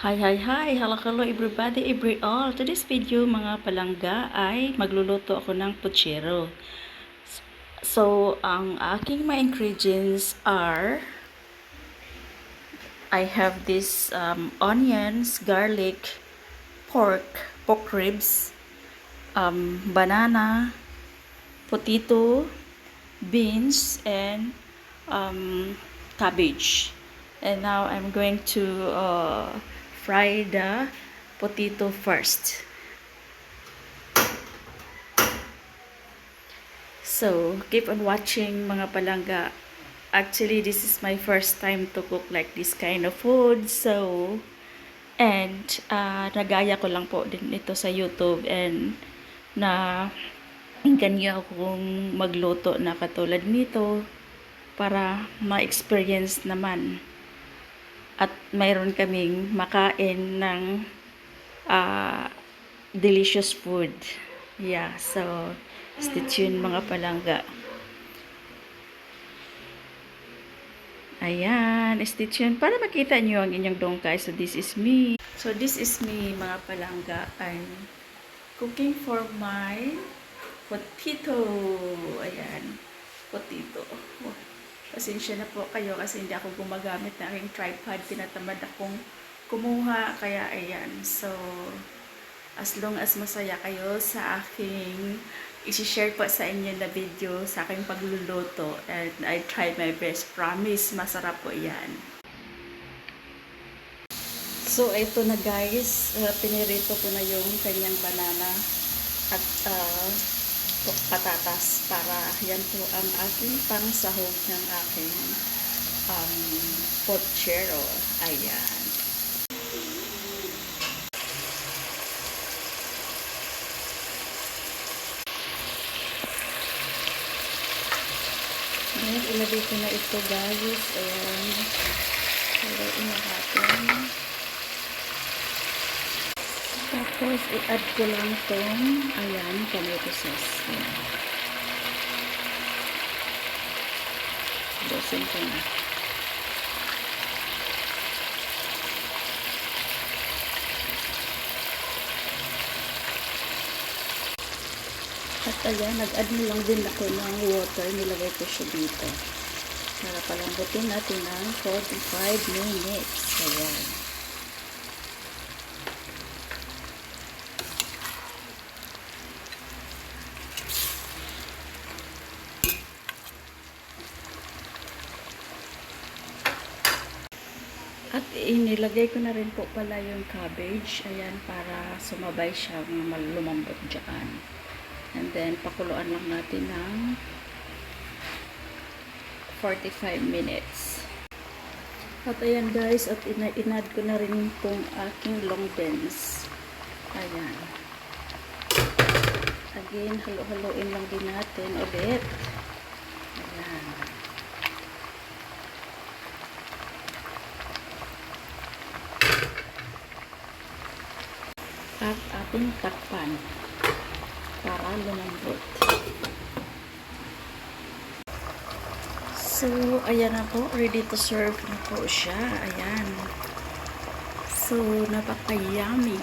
Hi, hi, hi! Hello everybody, every all. Today's video mga palangga ay magluluto ako ng puchero. So, ang aking mga ingredients are I have this onions, garlic, pork ribs, banana, potato, beans, and cabbage. And now I'm going to fry the potato first. So, keep on watching mga palangga. Actually, this is my first time to cook like this kind of food. So, and nagaya ko lang po din ito sa YouTube and na inganyo akong magluto na katulad nito para ma-experience naman. At mayroon kaming makain ng delicious food. Yeah, so stay tuned mga palangga. Ayan, stay tuned para makita nyo ang inyong dongkay. So this is me. So this is me mga palangga. I'm cooking for my potato. Ayan, potato. Oh, pasensya na po kayo kasi hindi ako gumagamit ng aking tripod. Tinatamad akong kumuha. Kaya ayan, so as long as masaya kayo sa aking isi-share po sa inyo na video sa aking pagluluto, and I try my best. Promise, masarap po yan. So, ito na guys, pinirito ko na yung kanyang banana at patatas para yan po ang aking pangsahog ng aking pochero. Ayan. Ayan, ilagay ko na ito guys. Ayan. Ilagay na natin. Tapos, i-add ko lang itong, ayan, tomato sauce. Ayan. Dosin ko na. At ayan, nag-add na lang din ako ng water. Nilagay ko siya dito. Para palambutin natin ng 45 minutes. Ayan. At inilagay ko na rin po pala yung cabbage. Ayan, para sumabay siya lumambot dyan. And then, pakuluan lang natin ng 45 minutes. At ayan guys, at inad ko na rin itong aking long beans. Ayan. Again, halo-haloin lang din natin ulit. Ayan. At ating takpan para lumambot. So, ayan na po. Ready to serve na po siya. Ayan. So, napaka-yummy.